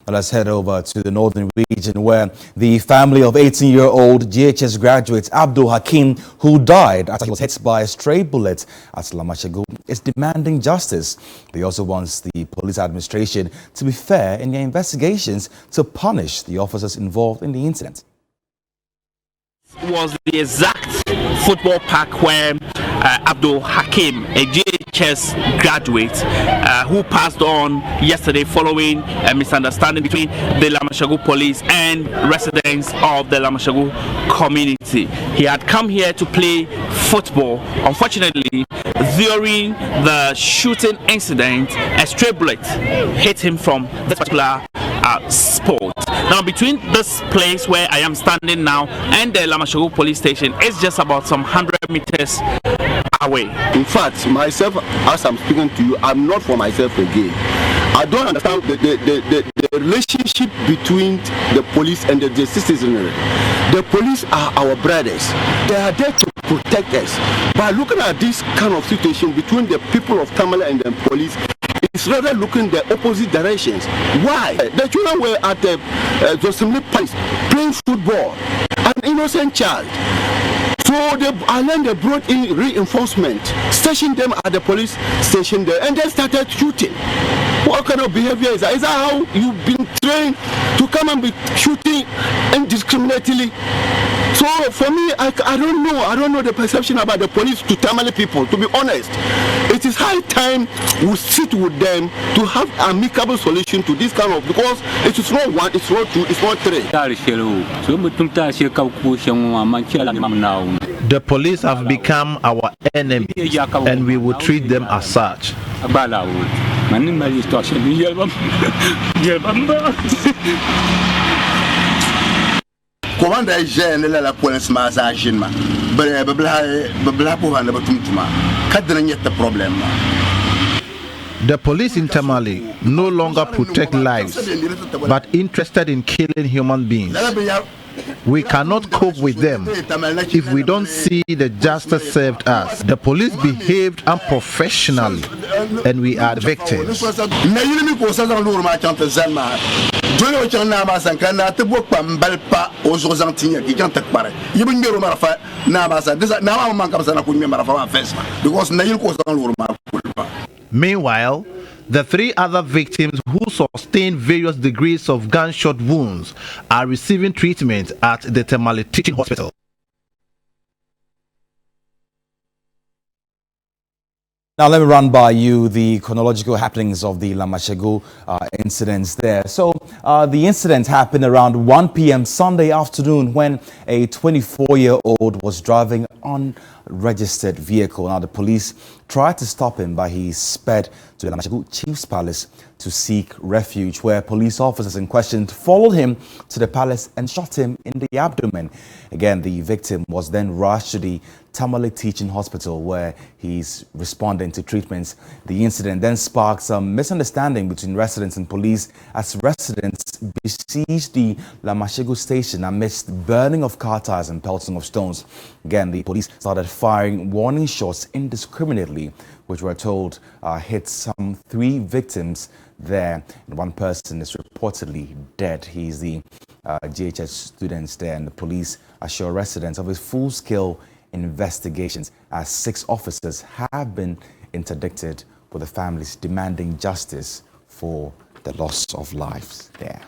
Well, let's head over to the northern region where the family of 18-year-old GHS graduate Abdul Hakim, who died after he was hit by a stray bullet at Lamashegu, is demanding justice. They also want the police administration to be fair in their investigations to punish the officers involved in the incident. Was the exact football park where Abdul Hakim, a GHS graduate who passed on yesterday following a misunderstanding between the Lamashegu police and residents of the Lamashegu community. He had come here to play football. Unfortunately, during the shooting incident, a stray bullet hit him from this particular spot. Now, between this place where I am standing now and the Lamashegu police station is just about some 100 meters away. In fact, myself, as I'm speaking to you, I'm not for myself again. I don't understand the relationship between the police and the citizenry. The police are our brothers. They are there to protect us. By looking at this kind of situation between the people of Tamale and the police, it's rather looking the opposite directions. Why? The children were at the Josimli Place playing football, an innocent child. So they brought in reinforcement, stationed them at the police station there, and then started shooting. What kind of behavior is that? Is that how you've been trained to come and be shooting indiscriminately? So for me, I don't know the perception about the police to Tamale people, to be honest. It is high time we sit with them to have amicable solution to this kind of, because it is not one, it's not two, it's not three. The police have become our enemies and we will treat them as such. Commander General la police massage ma The police in Tamale no longer protect lives but interested in killing human beings. We cannot cope with them if we don't see the justice served us. The police behaved unprofessionally and we are the victims. Meanwhile, the three other victims who sustained various degrees of gunshot wounds are receiving treatment at the Tamale Teaching Hospital. Now, let me run by you the chronological happenings of the Lamashegu incidents there. So, the incident happened around 1 p.m. Sunday afternoon when a 24-year-old was driving on registered vehicle. Now, the police tried to stop him, but he sped to the Lamashegu Chief's Palace to seek refuge, where police officers in question followed him to the palace and shot him in the abdomen. Again, the victim was then rushed to the Tamale Teaching Hospital, where he's responding to treatments. The incident then sparked some misunderstanding between residents and police as residents besieged the Lamashegu station amidst burning of car tires and pelting of stones. Again, the police started firing warning shots indiscriminately, which were told hit some 3 victims there. And 1 person is reportedly dead. He's the GHS students there, and the police assure residents of a full-scale investigations as 6 officers have been interdicted, with the families demanding justice for the loss of lives there.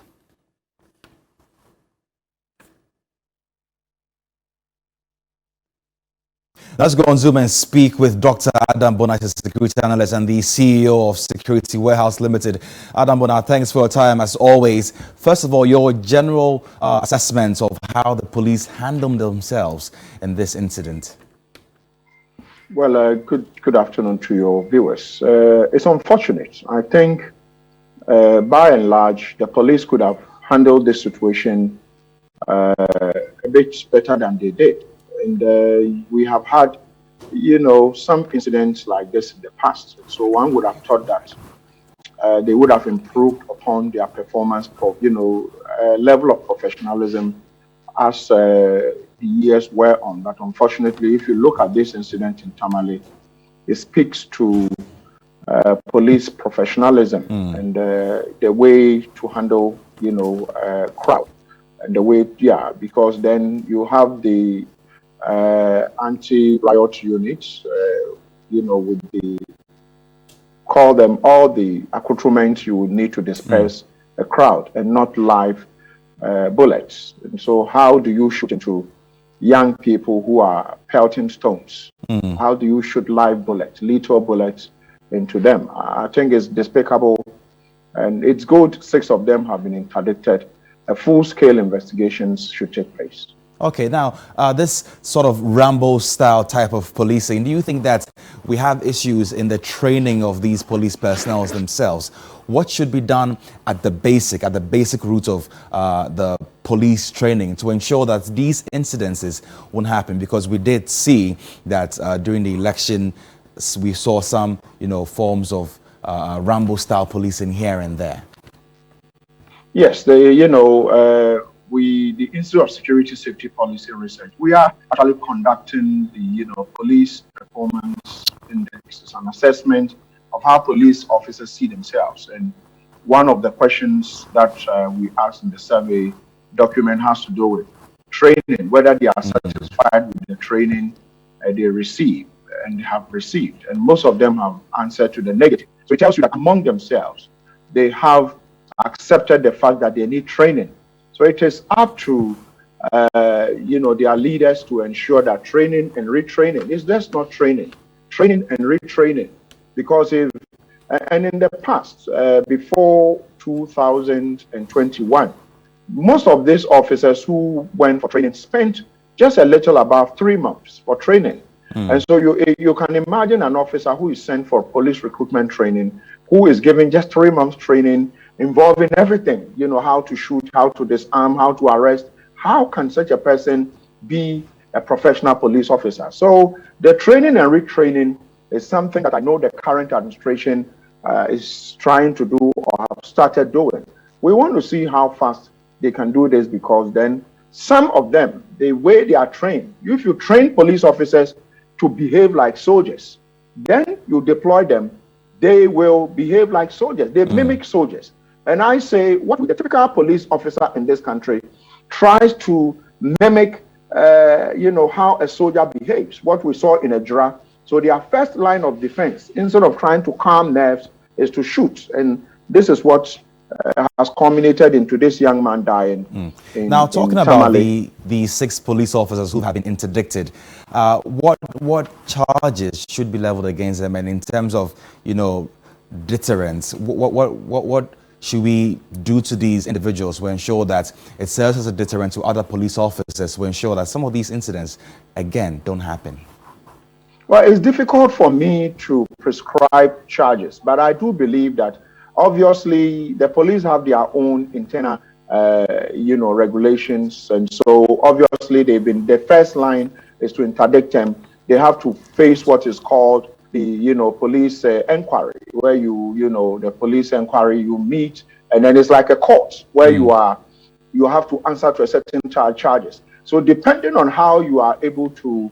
Let's go on Zoom and speak with Dr. Adam Bonat, security analyst and the CEO of Security Warehouse Limited. Adam Bonat, thanks for your time as always. First of all, your general assessment of how the police handled themselves in this incident. Well, good afternoon to your viewers. It's unfortunate. I think, by and large, the police could have handled this situation a bit better than they did. And we have had, some incidents like this in the past. So one would have thought that they would have improved upon their performance, level of professionalism as the years were on. But unfortunately, if you look at this incident in Tamale, it speaks to police professionalism and the way to handle, crowd. And the way, because then you have the anti-riot units, with the, call them all the accoutrements you would need to disperse a crowd and not live bullets. And so how do you shoot into young people who are pelting stones? How do you shoot live bullets, lethal bullets into them? I think it's despicable, and it's good 6 of them have been interdicted. A full-scale investigations should take place. Okay, now, this sort of Rambo-style type of policing, do you think that we have issues in the training of these police personnel themselves? What should be done at the basic root of the police training to ensure that these incidences won't happen? Because we did see that during the election, we saw some, forms of Rambo-style policing here and there. Yes, the Institute of Security Safety Policy Research, we are actually conducting the, police performance index, an assessment of how police officers see themselves. And one of the questions that we asked in the survey document has to do with training, whether they are satisfied with the training they receive and have received. And most of them have answered to the negative. So it tells you that among themselves, they have accepted the fact that they need training. So it is up to, their leaders to ensure that training and retraining is just not training and retraining. Because and in the past, before 2021, most of these officers who went for training spent just a little above 3 months for training. And so you can imagine an officer who is sent for police recruitment training, who is given just 3 months training involving everything, how to shoot, how to disarm, how to arrest. How can such a person be a professional police officer? So the training and retraining is something that I know the current administration is trying to do or have started doing. We want to see how fast they can do this, because then some of them, the way they are trained, if you train police officers to behave like soldiers, then you deploy them, they will behave like soldiers. They mimic soldiers. And I say, what the typical police officer in this country tries to mimic, how a soldier behaves, what we saw in Ejura. So their first line of defense, instead of trying to calm nerves, is to shoot. And this is what has culminated into this young man dying. Now, talking about the 6 police officers who have been interdicted, what charges should be leveled against them? And in terms of, deterrence, what should we do to these individuals to ensure that it serves as a deterrent to other police officers, to ensure that some of these incidents, again, don't happen? Well, it's difficult for me to prescribe charges, but I do believe that obviously the police have their own internal, regulations. And so obviously the first line is to interdict them. They have to face what is called the, police inquiry, where the police inquiry, you meet, and then it's like a court where you have to answer to a certain charges. So depending on how you are able to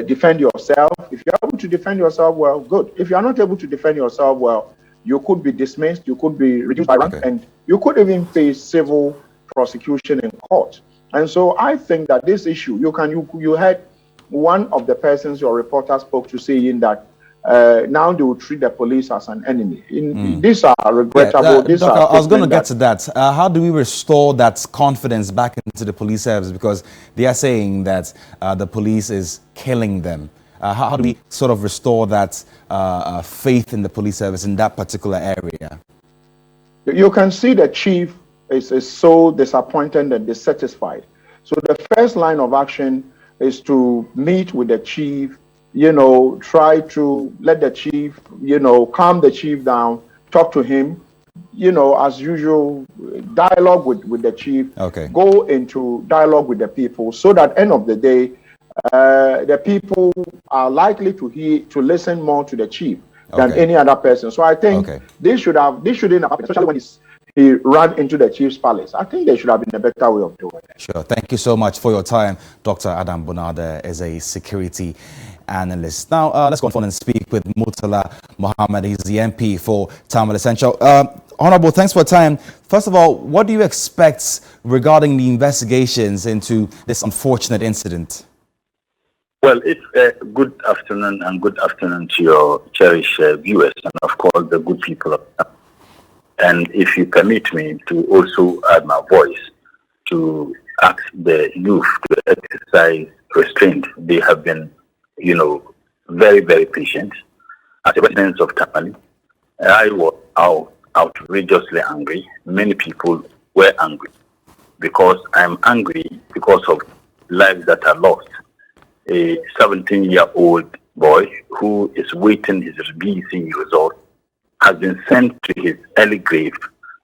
defend yourself, if you're able to defend yourself well, good. If you're not able to defend yourself well, you could be dismissed, you could be reduced by rank, and you could even face civil prosecution in court. And so I think that this issue, you had one of the persons your reporter spoke to saying that now they will treat the police as an enemy. These are regrettable. I was going to get to that. How do we restore that confidence back into the police service? Because they are saying that the police is killing them. How do we sort of restore that faith in the police service in that particular area? You can see the chief is so disappointed and dissatisfied. So the first line of action is to meet with the chief, try to let the chief, calm the chief down, talk to him, as usual, dialogue with the chief, go into dialogue with the people, so that end of the day, the people are likely to listen more to the chief than any other person. So I think they shouldn't have, especially when he ran into the chief's palace. I think there should have been a better way of doing it. Sure. Thank you so much for your time. Dr. Adam Bonada is a security analyst. Now, let's go on phone and speak with Murtala Mohammed. He's the MP for Tamale Central. Honorable, thanks for your time. First of all, what do you expect regarding the investigations into this unfortunate incident? Well, it's good afternoon, and good afternoon to your cherished viewers, and of course the good people of Tamale. And if you permit me to also add my voice to ask the youth to exercise restraint. They have been, very, very patient. As a resident of Tamale, I was outrageously angry. Many people were angry because I'm angry because of lives that are lost. A 17-year-old boy who is waiting his BC result has been sent to his early grave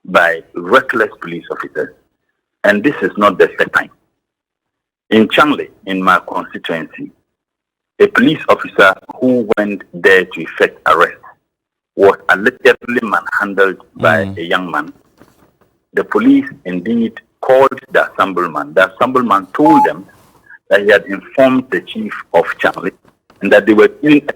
by reckless police officers. And this is not the second time. In Changle, in my constituency, a police officer who went there to effect arrest was allegedly manhandled by a young man. The police indeed called the assemblyman. The assemblyman told them that he had informed the chief of Changle and that they were doing a